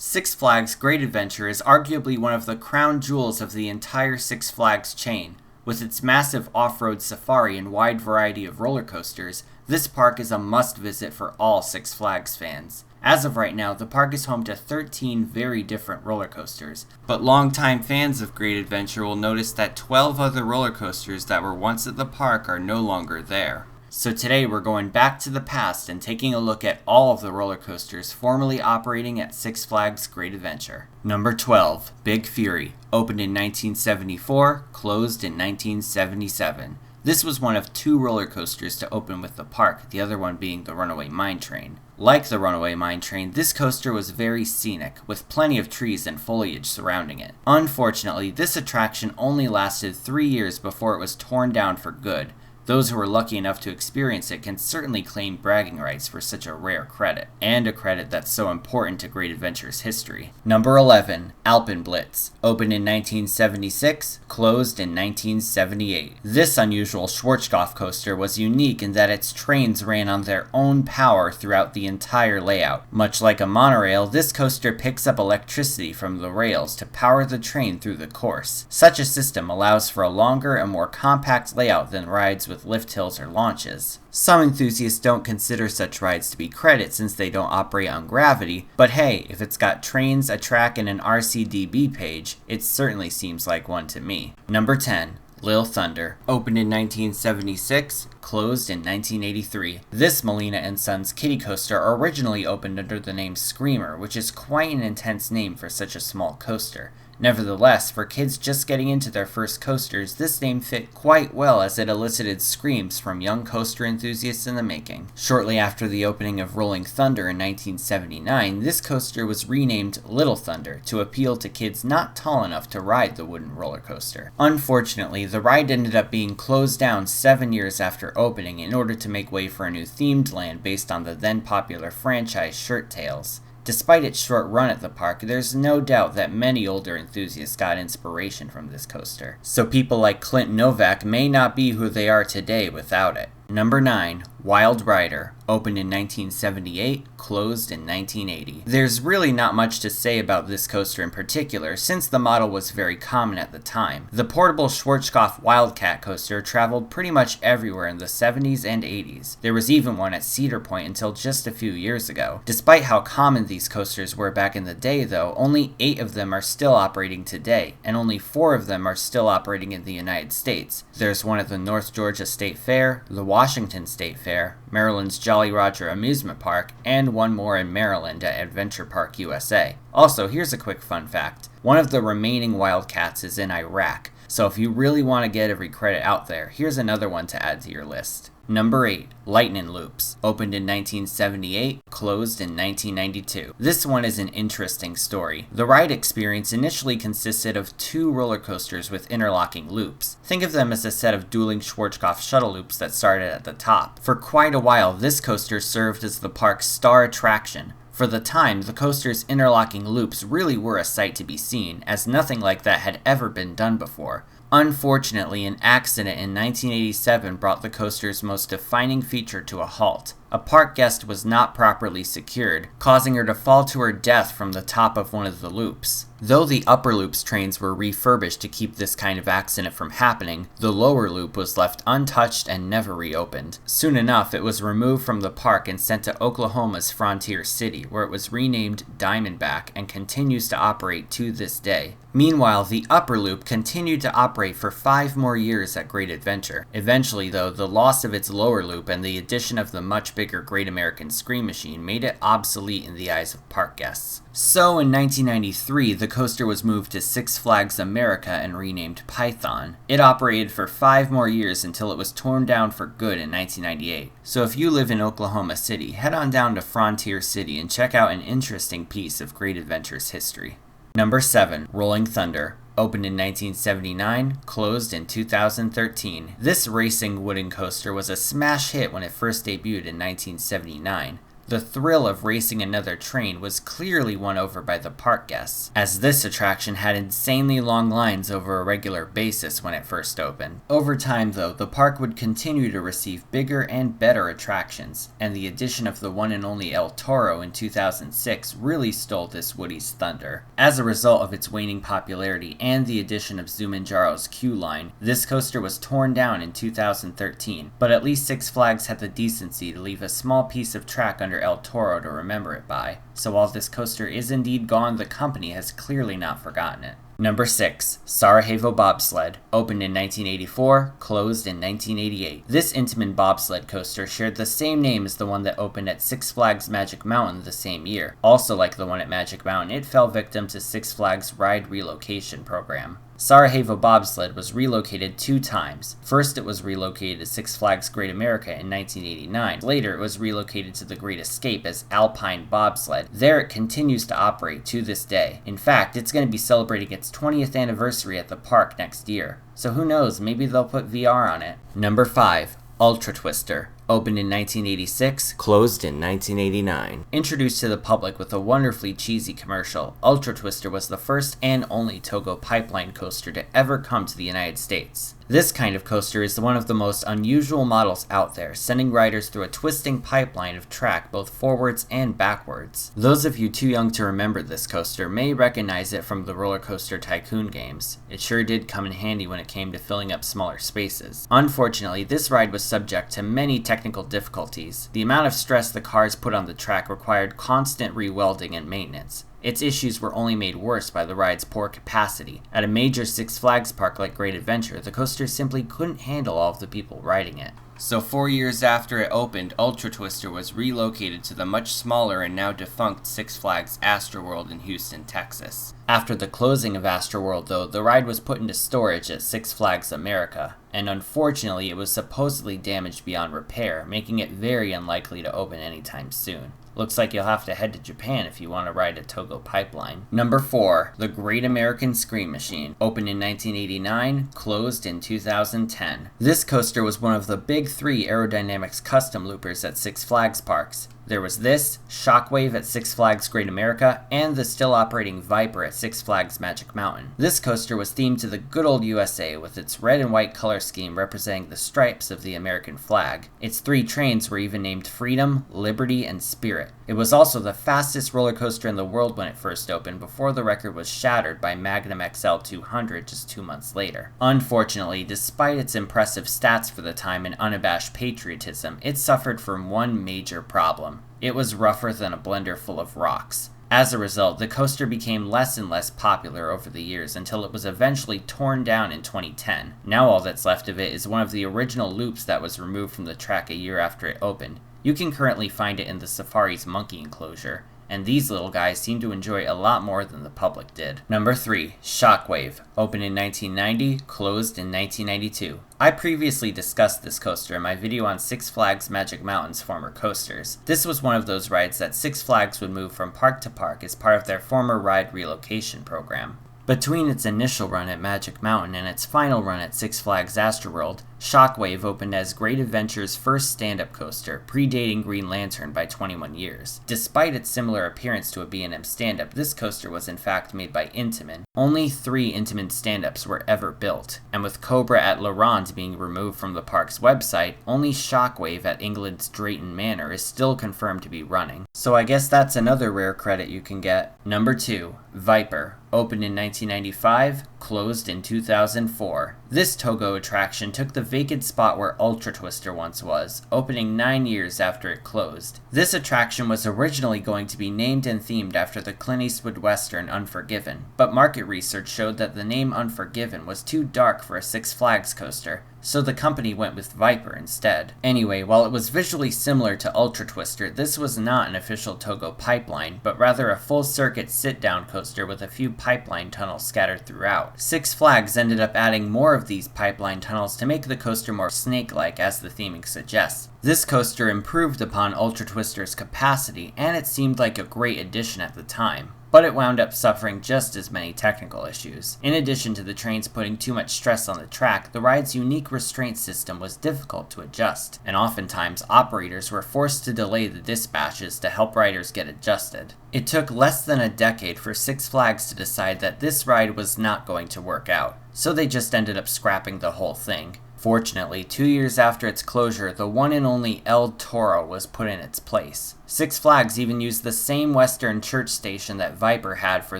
Six Flags Great Adventure is arguably one of the crown jewels of the entire Six Flags chain. With its massive off-road safari and wide variety of roller coasters, this park is a must-visit for all Six Flags fans. As of right now, the park is home to 13 very different roller coasters, but longtime fans of Great Adventure will notice that 12 other roller coasters that were once at the park are no longer there. So today we're going back to the past and taking a look at all of the roller coasters formerly operating at Six Flags Great Adventure. Number 12, Big Fury, opened in 1974, closed in 1977. This was one of two roller coasters to open with the park, the other one being the Runaway Mine Train. Like the Runaway Mine Train, this coaster was very scenic, with plenty of trees and foliage surrounding it. Unfortunately, this attraction only lasted 3 years before it was torn down for good. Those who were lucky enough to experience it can certainly claim bragging rights for such a rare credit, and a credit that's so important to Great Adventure's history. Number 11, Alpen Blitz, opened in 1976, closed in 1978. This unusual Schwarzkopf coaster was unique in that its trains ran on their own power throughout the entire layout. Much like a monorail, this coaster picks up electricity from the rails to power the train through the course. Such a system allows for a longer and more compact layout than rides with lift hills or launches. Some enthusiasts don't consider such rides to be credit since they don't operate on gravity, but hey, if it's got trains, a track, and an RCDB page, it certainly seems like one to me. Number 10. Lil Thunder, opened in 1976, closed in 1983. This Molina & Sons kiddie coaster originally opened under the name Screamer, which is quite an intense name for such a small coaster. Nevertheless, for kids just getting into their first coasters, this name fit quite well as it elicited screams from young coaster enthusiasts in the making. Shortly after the opening of Rolling Thunder in 1979, this coaster was renamed Little Thunder to appeal to kids not tall enough to ride the wooden roller coaster. Unfortunately, the ride ended up being closed down 7 years after opening in order to make way for a new themed land based on the then popular franchise Shirt Tales. Despite its short run at the park, there's no doubt that many older enthusiasts got inspiration from this coaster. So people like Clint Novak may not be who they are today without it. Number 9. Wild Rider, opened in 1978, closed in 1980. There's really not much to say about this coaster in particular, since the model was very common at the time. The portable Schwarzkopf Wildcat coaster traveled pretty much everywhere in the 70s and 80s. There was even one at Cedar Point until just a few years ago. Despite how common these coasters were back in the day though, only 8 of them are still operating today, and only 4 of them are still operating in the United States. There's one at the North Georgia State Fair, the Washington State Fair, Maryland's Jolly Roger Amusement Park, and one more in Maryland at Adventure Park USA. Also, here's a quick fun fact. One of the remaining Wildcats is in Iraq, so if you really want to get every credit out there, here's another one to add to your list. Number 8. Lightnin Loops, opened in 1978, closed in 1992. This one is an interesting story. The ride experience initially consisted of 2 roller coasters with interlocking loops. Think of them as a set of dueling Schwarzkopf shuttle loops that started at the top. For quite a while, this coaster served as the park's star attraction. For the time, the coaster's interlocking loops really were a sight to be seen, as nothing like that had ever been done before. Unfortunately, an accident in 1987 brought the coaster's most defining feature to a halt. A park guest was not properly secured, causing her to fall to her death from the top of one of the loops. Though the upper loop's trains were refurbished to keep this kind of accident from happening, the lower loop was left untouched and never reopened. Soon enough, it was removed from the park and sent to Oklahoma's Frontier City, where it was renamed Diamondback and continues to operate to this day. Meanwhile, the upper loop continued to operate for 5 more years at Great Adventure. Eventually, though, the loss of its lower loop and the addition of the much bigger Great American Scream Machine made it obsolete in the eyes of park guests. So in 1993, the coaster was moved to Six Flags America and renamed Python. It operated for 5 more years until it was torn down for good in 1998. So if you live in Oklahoma City, head on down to Frontier City and check out an interesting piece of Great Adventure's history. Number 7. Rolling Thunder, opened in 1979, closed in 2013. This racing wooden coaster was a smash hit when it first debuted in 1979. The thrill of racing another train was clearly won over by the park guests, as this attraction had insanely long lines over a regular basis when it first opened. Over time though, the park would continue to receive bigger and better attractions, and the addition of the one and only El Toro in 2006 really stole this Woody's thunder. As a result of its waning popularity and the addition of Zumanjaro's queue line, this coaster was torn down in 2013, but at least Six Flags had the decency to leave a small piece of track under El Toro to remember it by, so while this coaster is indeed gone, the company has clearly not forgotten it. Number 6. Sarajevo Bobsled. Opened in 1984, closed in 1988. This Intamin bobsled coaster shared the same name as the one that opened at Six Flags Magic Mountain the same year. Also like the one at Magic Mountain, it fell victim to Six Flags' ride relocation program. Sarajevo Bobsled was relocated 2 times. First, it was relocated to Six Flags Great America in 1989. Later, it was relocated to the Great Escape as Alpine Bobsled. There, it continues to operate to this day. In fact, it's going to be celebrating its 20th anniversary at the park next year. So who knows, maybe they'll put VR on it. Number 5. Ultra Twister. Opened in 1986, closed in 1989. Introduced to the public with a wonderfully cheesy commercial, Ultra Twister was the first and only Togo pipeline coaster to ever come to the United States. This kind of coaster is one of the most unusual models out there, sending riders through a twisting pipeline of track both forwards and backwards. Those of you too young to remember this coaster may recognize it from the Roller Coaster Tycoon games. It sure did come in handy when it came to filling up smaller spaces. Unfortunately, this ride was subject to many technical difficulties. The amount of stress the cars put on the track required constant re-welding and maintenance. Its issues were only made worse by the ride's poor capacity. At a major Six Flags park like Great Adventure, the coaster simply couldn't handle all of the people riding it. So 4 years after it opened, Ultra Twister was relocated to the much smaller and now defunct Six Flags Astroworld in Houston, Texas. After the closing of Astroworld though, the ride was put into storage at Six Flags America, and unfortunately it was supposedly damaged beyond repair, making it very unlikely to open anytime soon. Looks like you'll have to head to Japan if you want to ride a Togo pipeline. Number 4. The Great American Scream Machine. Opened in 1989, closed in 2010. This coaster was one of the big 3 aerodynamics custom loopers at Six Flags parks. There was this, Shockwave at Six Flags Great America, and the still operating Viper at Six Flags Magic Mountain. This coaster was themed to the good old USA with its red and white color scheme representing the stripes of the American flag. Its 3 trains were even named Freedom, Liberty, and Spirit. It was also the fastest roller coaster in the world when it first opened before the record was shattered by Magnum XL 200 just 2 months later. Unfortunately, despite its impressive stats for the time and unabashed patriotism, it suffered from one major problem. It was rougher than a blender full of rocks. As a result, the coaster became less and less popular over the years until it was eventually torn down in 2010. Now all that's left of it is one of the original loops that was removed from the track a year after it opened. You can currently find it in the Safari's monkey enclosure, and these little guys seem to enjoy a lot more than the public did. Number 3. Shockwave. Opened in 1990, closed in 1992. I previously discussed this coaster in my video on Six Flags Magic Mountain's former coasters. This was one of those rides that Six Flags would move from park to park as part of their former ride relocation program. Between its initial run at Magic Mountain and its final run at Six Flags Astroworld, Shockwave opened as Great Adventure's first stand-up coaster, predating Green Lantern by 21 years. Despite its similar appearance to a B&M stand-up, this coaster was in fact made by Intamin. Only 3 Intamin stand-ups were ever built, and with Cobra at La Ronde being removed from the park's website, only Shockwave at England's Drayton Manor is still confirmed to be running. So I guess that's another rare credit you can get. Number 2. Viper. Opened in 1995, closed in 2004. This Togo attraction took the vacant spot where Ultra Twister once was, opening 9 years after it closed. This attraction was originally going to be named and themed after the Clint Eastwood western Unforgiven, but market research showed that the name Unforgiven was too dark for a Six Flags coaster, so the company went with Viper instead. Anyway, while it was visually similar to Ultra Twister, this was not an official Togo pipeline, but rather a full-circuit sit-down coaster with a few pipeline tunnels scattered throughout. Six Flags ended up adding more of these pipeline tunnels to make the coaster more snake-like, as the theming suggests. This coaster improved upon Ultra Twister's capacity, and it seemed like a great addition at the time. but it wound up suffering just as many technical issues. In addition to the trains putting too much stress on the track, the ride's unique restraint system was difficult to adjust, and oftentimes operators were forced to delay the dispatches to help riders get adjusted. It took less than a decade for Six Flags to decide that this ride was not going to work out, so they just ended up scrapping the whole thing. Fortunately, 2 years after its closure, the one and only El Toro was put in its place. Six Flags even used the same Western church station that Viper had for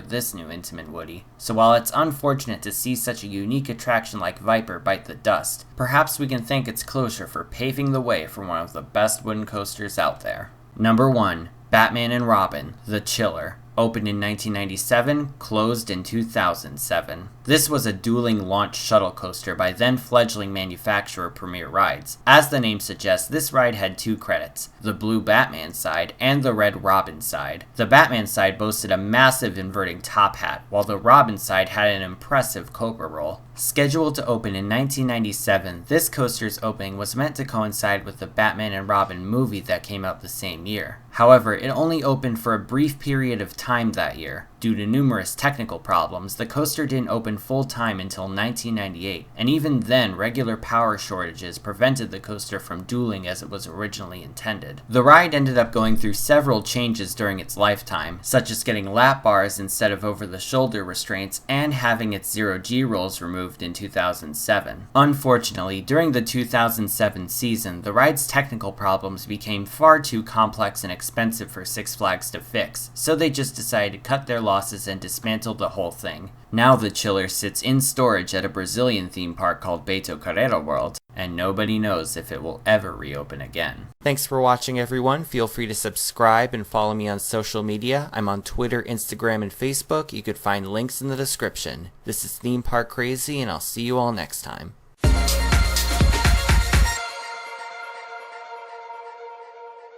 this new Intamin Woody. So while it's unfortunate to see such a unique attraction like Viper bite the dust, perhaps we can thank its closure for paving the way for one of the best wooden coasters out there. Number 1. Batman and Robin, The Chiller. Opened in 1997, closed in 2007. This was a dueling launch shuttle coaster by then fledgling manufacturer Premier Rides. As the name suggests, this ride had 2 credits, the blue Batman side and the red Robin side. The Batman side boasted a massive inverting top hat, while the Robin side had an impressive cobra roll. Scheduled to open in 1997, this coaster's opening was meant to coincide with the Batman and Robin movie that came out the same year. However, it only opened for a brief period of time that year. Due to numerous technical problems, the coaster didn't open full-time until 1998, and even then regular power shortages prevented the coaster from dueling as it was originally intended. The ride ended up going through several changes during its lifetime, such as getting lap bars instead of over-the-shoulder restraints and having its zero-G rolls removed in 2007. Unfortunately, during the 2007 season, the ride's technical problems became far too complex and expensive for Six Flags to fix, so they just decided to cut their losses and dismantled the whole thing. Now the Chiller sits in storage at a Brazilian theme park called Beto Carreira World, and nobody knows if it will ever reopen again. Thanks for watching, everyone. Feel free to subscribe and follow me on social media. I'm on Twitter, Instagram, and Facebook. You could find links in the description. This is Theme Park Crazy, and I'll see you all next time.